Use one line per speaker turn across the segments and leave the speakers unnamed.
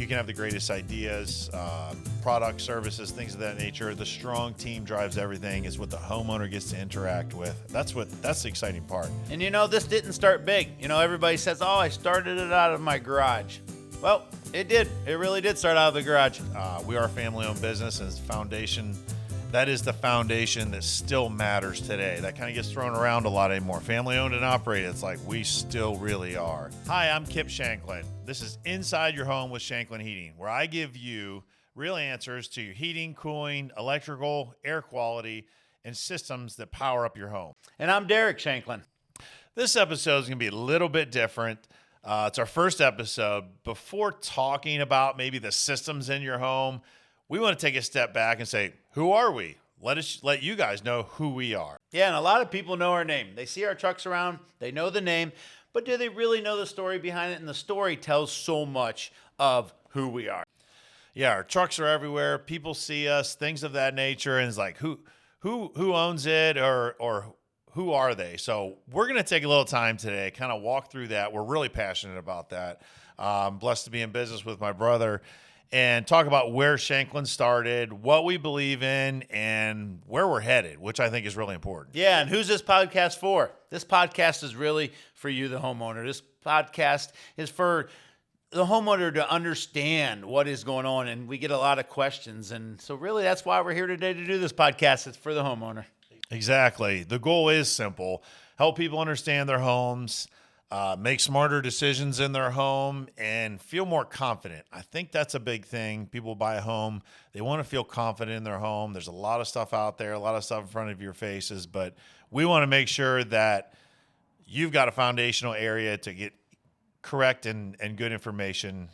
You can have the greatest ideas, products, services, things of that nature. The strong team drives everything. Is what the homeowner gets to interact with. That's the exciting part.
And this didn't start big. Everybody says, "Oh, I started it out of my garage." Well, it did. It really did start out of the garage.
We are a family-owned business, and it's foundation. That is the foundation that still matters today. That kind of gets thrown around a lot anymore. Family-owned and operated, it's like we still really are. Hi, I'm Kip Shanklin. This is Inside Your Home with Shanklin Heating, where I give you real answers to your heating, cooling, electrical, air quality, and systems that power up your home.
And I'm Derek Shanklin.
This episode is going to be a little bit different. It's our first episode. Before talking about maybe the systems in your home, we want to take a step back and say, who are we? Let you guys know who we are.
Yeah, and a lot of people know our name. They see our trucks around, they know the name, but do they really know the story behind it? And the story tells so much of who we are.
Yeah, our trucks are everywhere. People see us, things of that nature, and it's like, who owns it or who are they? So we're going to take a little time today, kind of walk through that. We're really passionate about that. I'm blessed to be in business with my brother and talk about where Shanklin started, what we believe in, and where we're headed, which I think is really important.
Yeah, and who's this podcast for? This podcast is really for you, the homeowner. This podcast is for the homeowner to understand what is going on, and we get a lot of questions. And so really that's why we're here today to do this podcast. It's for the homeowner.
Exactly. The goal is simple. Help people understand their homes, make smarter decisions in their home, and feel more confident. I think that's a big thing. People buy a home, they want to feel confident in their home. There's a lot of stuff out there, a lot of stuff in front of your faces, but we want to make sure that you've got a foundational area to get correct and good information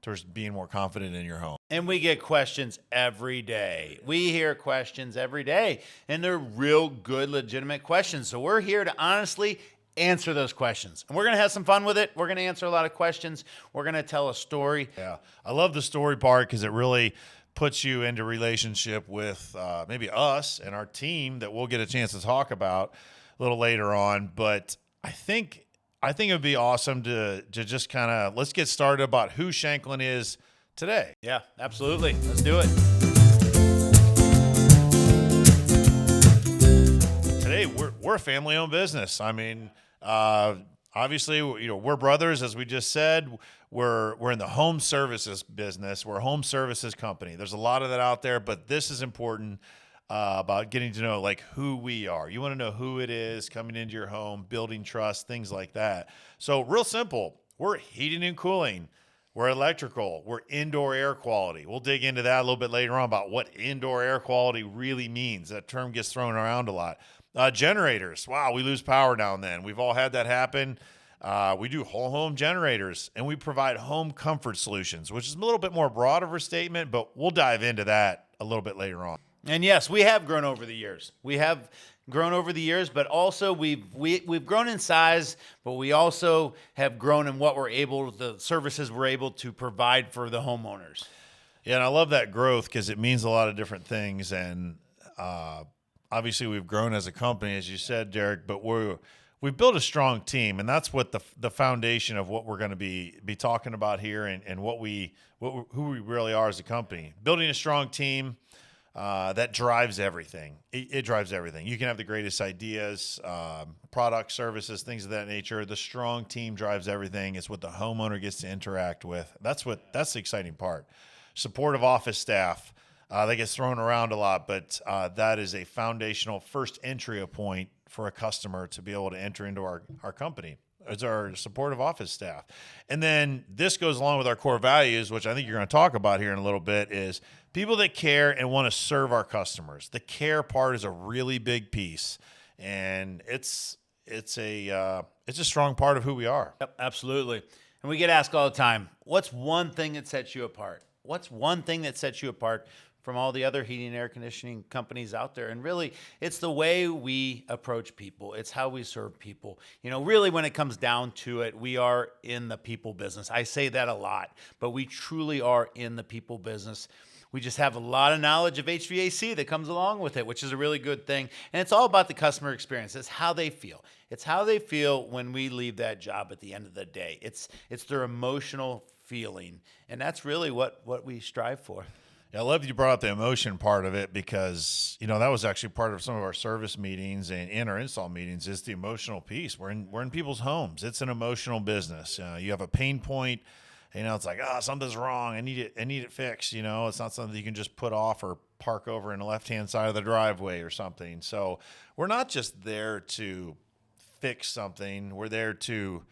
towards being more confident in your home.
And we get questions every day. We hear questions every day, and they're real good, legitimate questions. So we're here to honestly answer those questions. And we're going to have some fun with it. We're going to answer a lot of questions. We're going to tell a story.
Yeah. I love the story part because it really puts you into relationship with maybe us and our team that we'll get a chance to talk about a little later on. But I think it would be awesome to just kind of, let's get started about who Shanklin is today.
Yeah, absolutely. Let's do it.
Today, we're a family-owned business. I mean, obviously, we're brothers, as we just said. We're in the home services business. We're a home services company. There's a lot of that out there, but this is important about getting to know like who we are. You want to know who it is coming into your home, building trust, things like that. So real simple. We're heating and cooling. We're electrical. We're indoor air quality. We'll dig into that a little bit later on about what indoor air quality really means. That term gets thrown around a lot. Generators. Wow, we lose power now and then. We've all had that happen. We do whole home generators, and we provide home comfort solutions, which is a little bit more broad of a statement, but we'll dive into that a little bit later on.
And yes, we have grown over the years. But also we've grown in size, but we also have grown in the services we're able to provide for the homeowners.
Yeah, and I love that growth because it means a lot of different things. And obviously we've grown as a company, as you said, Derek, but we've built a strong team, and that's what the foundation of what we're going to be talking about here and who we really are as a company. Building a strong team. That drives everything. It drives everything. You can have the greatest ideas, products, services, things of that nature. The strong team drives everything. It's what the homeowner gets to interact with. That's the exciting part. Supportive office staff, that gets thrown around a lot, but that is a foundational first entry point for a customer to be able to enter into our company. It's our supportive office staff. And then this goes along with our core values, which I think you're going to talk about here in a little bit, is people that care and want to serve our customers. The care part is a really big piece, and it's a strong part of who we are.
Yep, absolutely. And we get asked all the time, what's one thing that sets you apart? What's one thing that sets you apart from all the other heating and air conditioning companies out there? And really, it's the way we approach people. It's how we serve people. Really, when it comes down to it, we are in the people business. I say that a lot, but we truly are in the people business. We just have a lot of knowledge of HVAC that comes along with it, which is a really good thing. And it's all about the customer experience. It's how they feel. It's how they feel when we leave that job at the end of the day. It's their emotional feeling. And that's really what we strive for.
Yeah, I love that you brought up the emotion part of it because, that was actually part of some of our service meetings and in our install meetings is the emotional piece. We're in people's homes. It's an emotional business. You have a pain point, it's like, something's wrong. I need it fixed. It's not something you can just put off or park over in the left-hand side of the driveway or something. So we're not just there to fix something. We're there to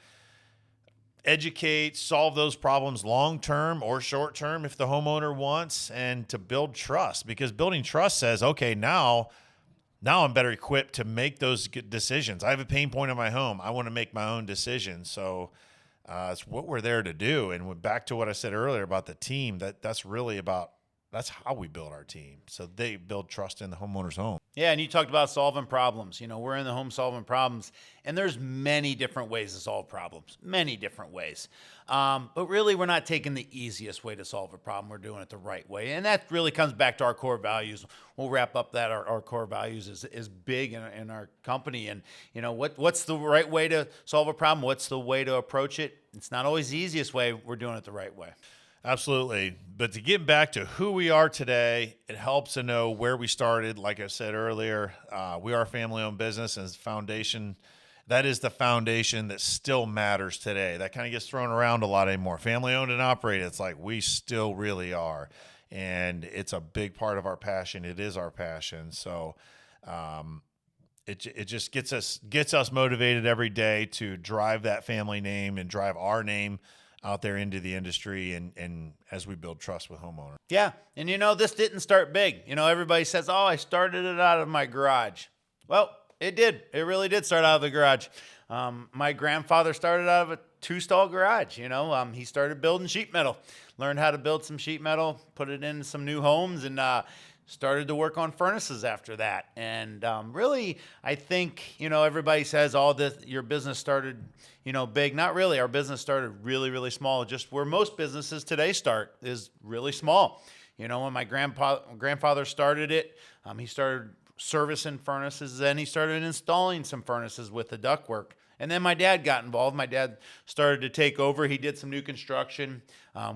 educate, solve those problems long-term or short-term if the homeowner wants, and to build trust, because building trust says, okay, now I'm better equipped to make those good decisions. I have a pain point in my home. I want to make my own decisions. So it's what we're there to do. And back to what I said earlier about the team, that's how we build our team. So they build trust in the homeowner's home.
Yeah, and you talked about solving problems. We're in the home solving problems, and there's many different ways to solve problems, many different ways. But really, we're not taking the easiest way to solve a problem. We're doing it the right way, and that really comes back to our core values. We'll wrap up that our core values is big in our company, and what's the right way to solve a problem? What's the way to approach it? It's not always the easiest way. We're doing it the right way.
Absolutely. But to get back to who we are today, it helps to know where we started. Like I said earlier, we are a family-owned business, and that is the foundation that still matters today. That kind of gets thrown around a lot anymore. Family-owned and operated, it's like we still really are. And it's a big part of our passion. It is our passion. So it just gets us motivated every day to drive that family name and drive our name out there into the industry and as we build trust with homeowners.
Yeah. And this didn't start big. Everybody says, I started it out of my garage. Well, it did. It really did start out of the garage. My grandfather started out of a 2-stall garage. He started building sheet metal, learned how to build some sheet metal, put it in some new homes, and started to work on furnaces after that. And really, I think, everybody says, your business started, big. Not really. Our business started really, really small. Just where most businesses today start is really small. When my grandfather started it, he started servicing furnaces. Then he started installing some furnaces with the ductwork. And then my dad got involved. My dad started to take over. He did some new construction,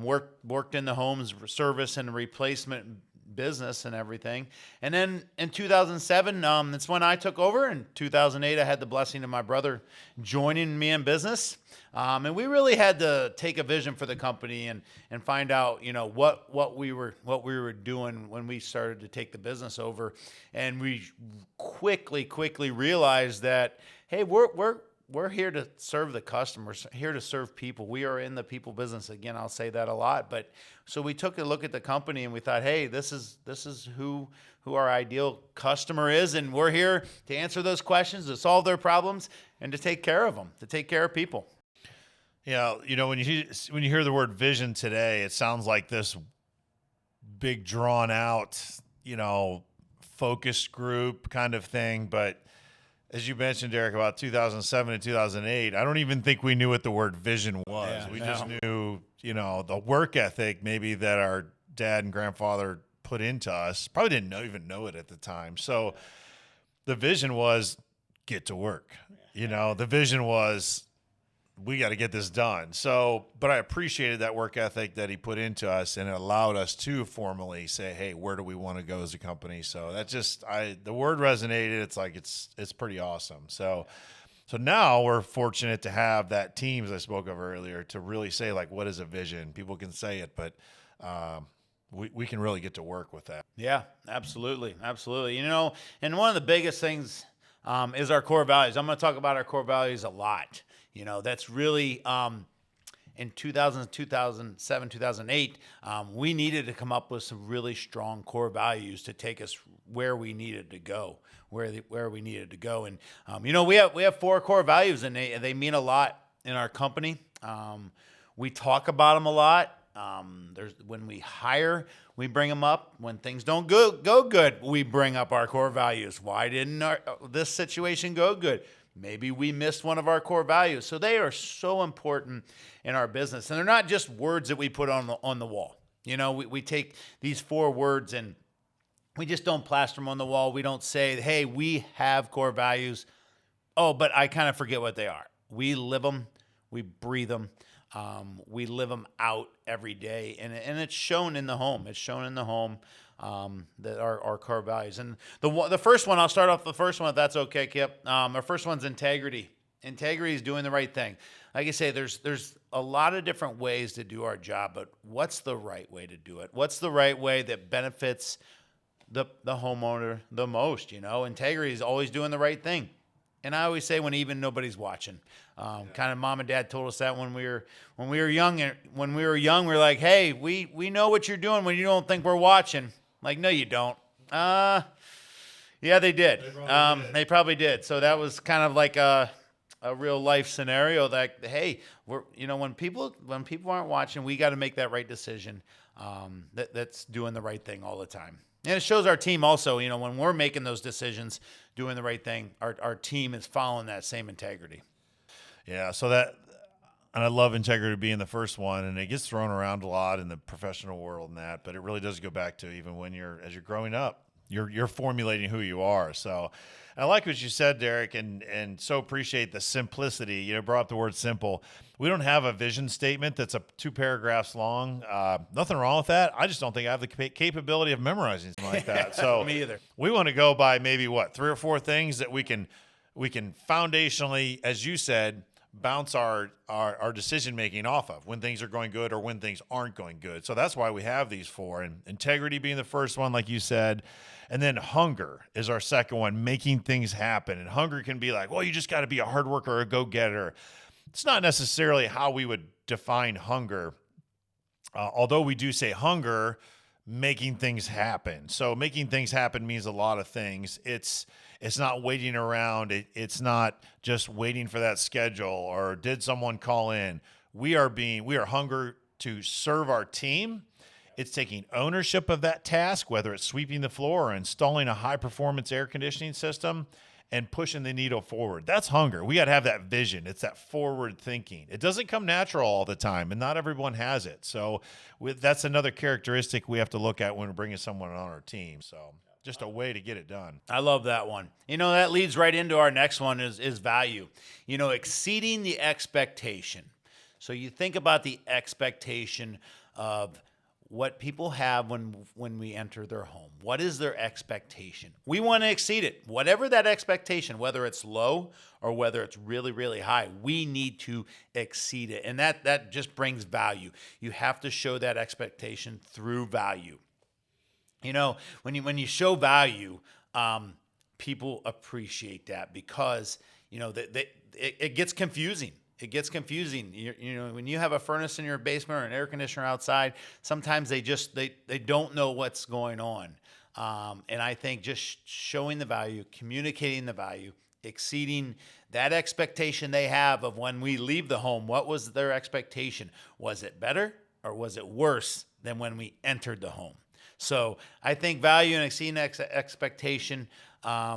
worked in the homes service and replacement business and everything. And then in 2007, that's when I took over. In 2008, I had the blessing of my brother joining me in business. And we really had to take a vision for the company and find out, what we were doing when we started to take the business over. And we quickly realized that, hey, we're here to serve the customers, here to serve people. We are in the people business. Again, I'll say that a lot. But so we took a look at the company and we thought, hey, this is who our ideal customer is, and we're here to answer those questions, to solve their problems, and to take care of them, to take care of people.
Yeah, when you hear the word vision today, it sounds like this big drawn out, focus group kind of thing, but as you mentioned, Derek, about 2007 and 2008, I don't even think we knew what the word vision was. We just knew, the work ethic maybe that our dad and grandfather put into us. Probably didn't even know it at the time. So the vision was get to work. The vision was we got to get this done. So, but I appreciated that work ethic that he put into us, and it allowed us to formally say, hey, where do we want to go as a company? So that the word resonated. It's like, it's pretty awesome. So now we're fortunate to have that team, as I spoke of earlier, to really say, like, what is a vision? People can say it, but we can really get to work with that.
Yeah, absolutely. Absolutely. And one of the biggest things is our core values. I'm going to talk about our core values a lot. That's really in 2007, 2008, we needed to come up with some really strong core values to take us where we needed to go, where we needed to go. And, we have 4 core values, and they mean a lot in our company. We talk about them a lot. When we hire, we bring them up. When things don't go good, we bring up our core values. Why didn't this situation go good? Maybe we missed one of our core values. So they are so important in our business. And they're not just words that we put on the wall. We take these 4 words and we just don't plaster them on the wall. We don't say, hey, we have core values. Oh, but I kind of forget what they are. We live them. We breathe them. We live them out every day, and it's shown in the home. It's shown in the home that our core values. And the first one, I'll start off the first one, if that's okay, Kip. Our first one's integrity. Integrity is doing the right thing. Like I say, there's a lot of different ways to do our job, but what's the right way to do it? What's the right way that benefits the homeowner the most? Integrity is always doing the right thing. And I always say when even nobody's watching. Kind of mom and dad told us that when we were young. When we were young, we were like, "Hey, we know what you're doing when you don't think we're watching." Like, no, you don't. Yeah, they did. They probably did. So that was kind of like a real life scenario that, hey, when people aren't watching, we got to make that right decision. That's doing the right thing all the time. And it shows our team also, when we're making those decisions, doing the right thing, our team is following that same integrity.
Yeah, and I love integrity being the first one, and it gets thrown around a lot in the professional world and that, but it really does go back to even as you're growing up, you're formulating who you are. So I like what you said, Derek, and so appreciate the simplicity. Brought up the word simple. We don't have a vision statement that's 2 paragraphs long. Nothing wrong with that. I just don't think I have the capability of memorizing something like that. So
Me either.
We want to go by maybe 3 or 4 things that we can foundationally, as you said, bounce our decision making off of when things are going good or when things aren't going good. So that's why we have these 4, and integrity being the first one, like you said, and then hunger is our second one, making things happen. And hunger can be like, well, you just got to be a hard worker or a go-getter. It's not necessarily how we would define hunger, although we do say hunger, making things happen. So making things happen means a lot of things. It's not waiting around. It's not just waiting for that schedule or did someone call in. We are hunger to serve our team. It's taking ownership of that task, whether it's sweeping the floor or installing a high-performance air conditioning system and pushing the needle forward. That's hunger. We got to have that vision. It's that forward thinking. It doesn't come natural all the time, and not everyone has it. So that's another characteristic we have to look at when we're bringing someone on our team. So just a way to get it done.
I love that one. That leads right into our next one is value. Exceeding the expectation. So you think about the expectation of what people have when we enter their home. What is their expectation? We want to exceed it. Whatever that expectation, whether it's low or whether it's really, really high, we need to exceed it. And that just brings value. You have to show that expectation through value. When you show value, people appreciate that because, it gets confusing. It gets confusing. When you have a furnace in your basement or an air conditioner outside, sometimes they don't know what's going on. And I think just showing the value, communicating the value, exceeding that expectation they have of when we leave the home. What was their expectation? Was it better or was it worse than when we entered the home? So I think value and exceeding expectation.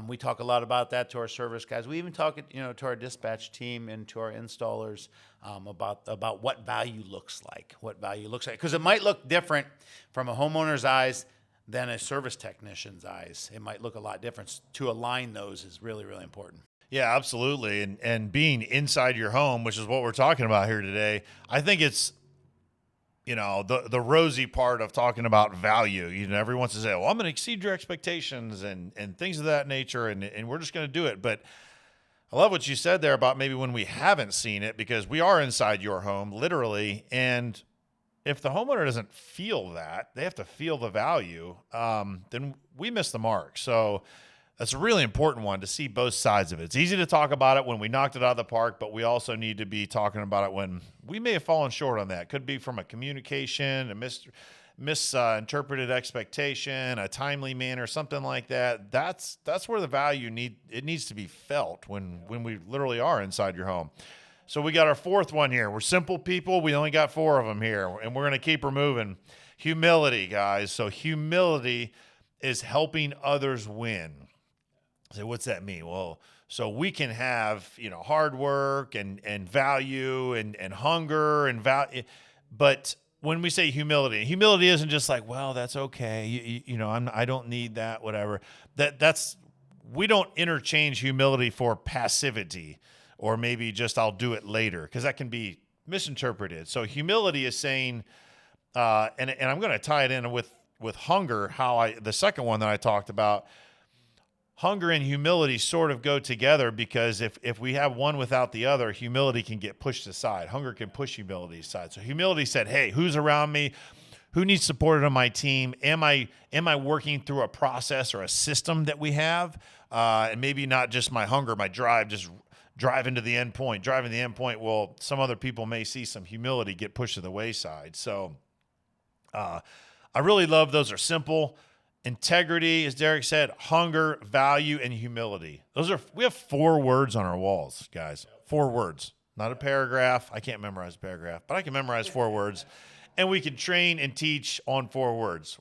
We talk a lot about that to our service guys. We even talk, to our dispatch team and to our installers about what value looks like. What value looks like, because it might look different from a homeowner's eyes than a service technician's eyes. It might look a lot different. To align those is really, really important.
Yeah, absolutely. And being inside your home, which is what we're talking about here today, I think it's the rosy part of talking about value. Everyone wants to say, well, I'm going to exceed your expectations and things of that nature, and we're just going to do it. But I love what you said there about maybe when we haven't seen it, because we are inside your home, literally, and if the homeowner doesn't feel that, they have to feel the value, then we miss the mark. So that's a really important one, to see both sides of it. It's easy to talk about it when we knocked it out of the park, but we also need to be talking about it when we may have fallen short on that. Could be from a communication, a misinterpreted expectation, a timely manner, something like that. That's where the value needs to be felt when we literally are inside your home. So we got our fourth one here. We're simple people. We only got 4 of them here, and we're going to keep her moving. Humility, guys. So humility is helping others win. So what's that mean? Well, so we can have, hard work and value and hunger and value, but when we say humility isn't just like, well, that's okay. I don't need that, whatever. We don't interchange humility for passivity or maybe just I'll do it later, because that can be misinterpreted. So humility is saying, and I'm going to tie it in with hunger. The second one that I talked about, hunger and humility sort of go together, because if we have one without the other, humility can get pushed aside. Hunger can push humility aside. So humility said, hey, who's around me? Who needs support on my team? Am I working through a process or a system that we have? And maybe not just my hunger, my drive, just driving to the end point. Driving to the end point, well, some other people may see some humility get pushed to the wayside. So I really love those are simple. Integrity, as Derek said, hunger, value, and humility. We have 4 words on our walls, guys. 4 words, not a paragraph. I can't memorize a paragraph, but I can memorize 4 words. And we can train and teach on 4 words.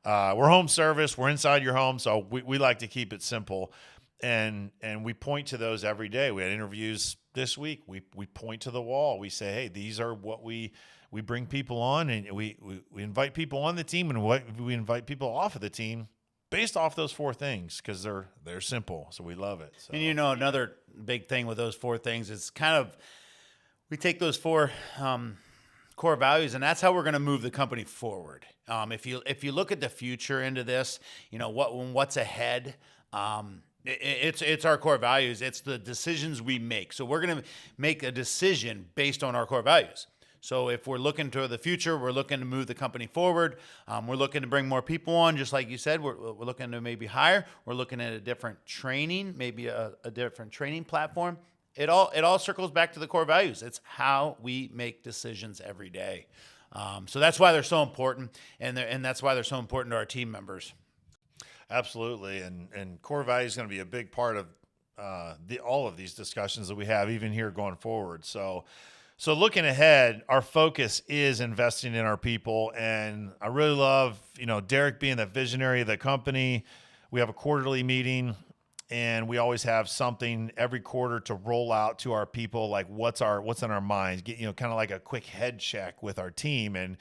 We're home service. We're inside your home, so we like to keep it simple. And we point to those every day. We had interviews this week. We point to the wall. We say, hey, these are what we bring people on, and we invite people on the team, and we invite people off of the team based off those 4 things, because they're simple. So we love it. So.
And another big thing with those 4 things is kind of we take those 4 core values, and that's how we're going to move the company forward. If you look at the future into this, what's ahead. It's our core values. It's the decisions we make. So we're going to make a decision based on our core values. So if we're looking to the future, we're looking to move the company forward. We're looking to bring more people on, just like you said. We're looking to maybe hire. We're looking at a different training, maybe a different training platform. It all circles back to the core values. It's how we make decisions every day. So that's why they're so important, and that's why they're so important to our team members.
Absolutely, and core values is going to be a big part of all of these discussions that we have, even here going forward. So looking ahead, our focus is investing in our people, and I really love Derek being the visionary of the company. We have a quarterly meeting, and we always have something every quarter to roll out to our people, like what's in our minds, get kind of like a quick head check with our team, and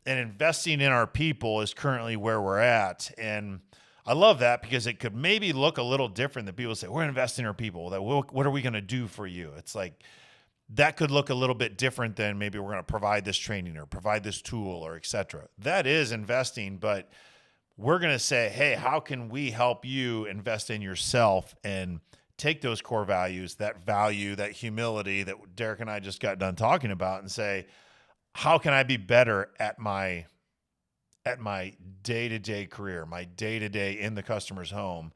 investing in our people is currently where we're at. And I love that, because it could maybe look a little different than people say, we're investing in our people. What are we going to do for you? It's like, that could look a little bit different than maybe we're going to provide this training or provide this tool or et cetera. That is investing, but we're going to say, hey, how can we help you invest in yourself and take those core values, that value, that humility that Derek and I just got done talking about, and say, how can I be better at my day-to-day career, my day-to-day in the customer's home?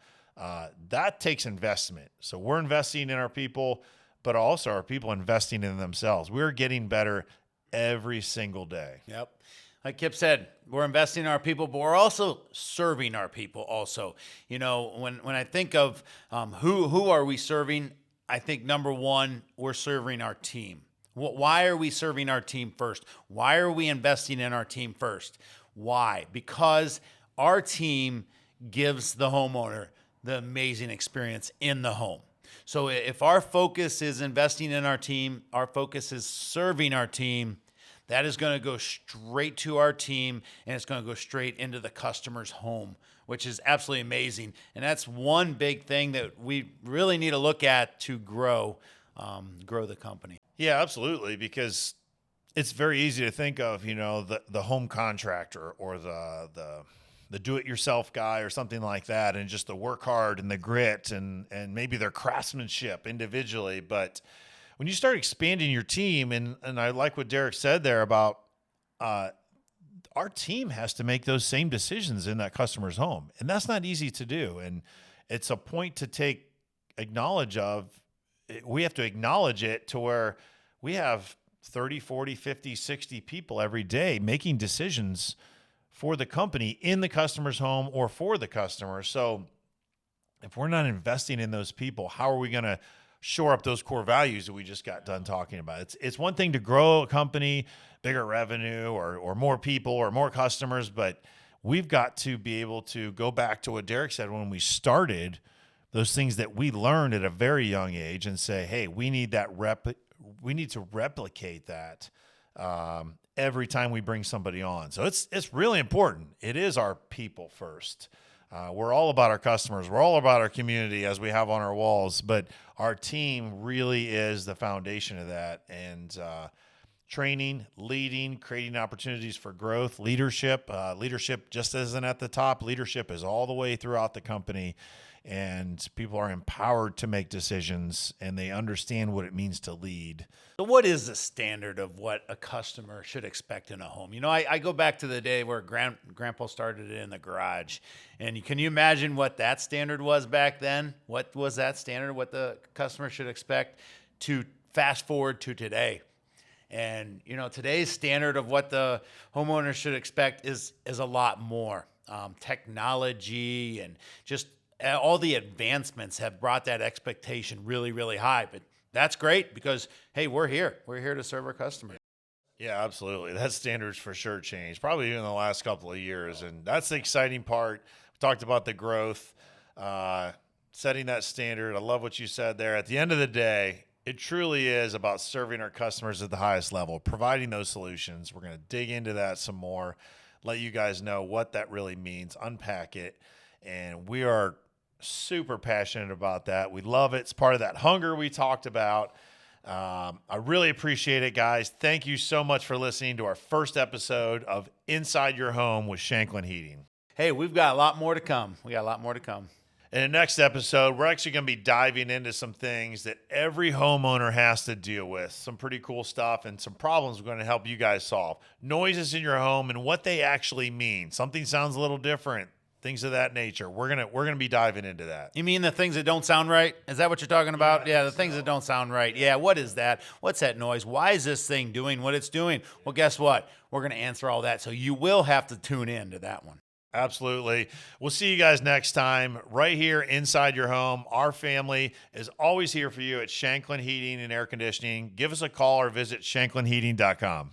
That takes investment. So we're investing in our people, but also our people investing in themselves. We're getting better every single day.
Yep. Like Kip said, we're investing in our people, but we're also serving our people also. When I think of who are we serving, I think number one, we're serving our team. Why are we serving our team first? Why are we investing in our team first? Why? Because our team gives the homeowner the amazing experience in the home. So if our focus is investing in our team, our focus is serving our team, that is going to go straight to our team, and it's going to go straight into the customer's home, which is absolutely amazing. And that's one big thing that we really need to look at to grow the company.
Yeah, absolutely, because it's very easy to think of, the home contractor or the do-it-yourself guy or something like that, and just the work hard and the grit and maybe their craftsmanship individually. But when you start expanding your team, and I like what Derek said there about our team has to make those same decisions in that customer's home, and that's not easy to do. And it's a point to acknowledge of. We have to acknowledge it to where we have 30, 40, 50, 60 people every day making decisions for the company in the customer's home or for the customer. So if we're not investing in those people, how are we going to shore up those core values that we just got done talking about? It's one thing to grow a company, bigger revenue or more people or more customers, but we've got to be able to go back to what Derek said when we started, those things that we learned at a very young age, and say, hey, we need to replicate that every time we bring somebody on. So it's really important. It is our people first. We're all about our customers. We're all about our community, as we have on our walls, but our team really is the foundation of that. And training, leading, creating opportunities for growth, leadership. Leadership just isn't at the top. Leadership is all the way throughout the company, and people are empowered to make decisions, and they understand what it means to lead.
So what is the standard of what a customer should expect in a home? You know, I go back to the day where Grandpa started it in the garage. And can you imagine what that standard was back then? What was that standard, what the customer should expect, to fast forward to today? And, you know, today's standard of what the homeowner should expect is a lot more. Technology and just all the advancements have brought that expectation really, really high. But that's great because, hey, we're here. We're here to serve our customers.
Yeah, absolutely. That standard's for sure changed, probably even in the last couple of years. And that's the exciting part. We talked about the growth, setting that standard. I love what you said there. At the end of the day, it truly is about serving our customers at the highest level, providing those solutions. We're going to dig into that some more, let you guys know what that really means, unpack it. And we are super passionate about that. We love it. It's part of that hunger we talked about. I really appreciate it, guys. Thank you so much for listening to our first episode of Inside Your Home with Shanklin Heating.
Hey, we've got a lot more to come.
In the next episode, we're actually going to be diving into some things that every homeowner has to deal with, some pretty cool stuff and some problems we're going to help you guys solve. Noises in your home and what they actually mean. Something sounds a little different, things of that nature. We're going to be diving into that.
You mean the things that don't sound right? Is that what you're talking about? Yeah, the things that don't sound right. Yeah, what is that? What's that noise? Why is this thing doing what it's doing? Well, guess what? We're going to answer all that, so you will have to tune in to that one.
Absolutely. We'll see you guys next time right here inside your home. Our family is always here for you at Shanklin Heating and Air Conditioning. Give us a call or visit shanklinheating.com.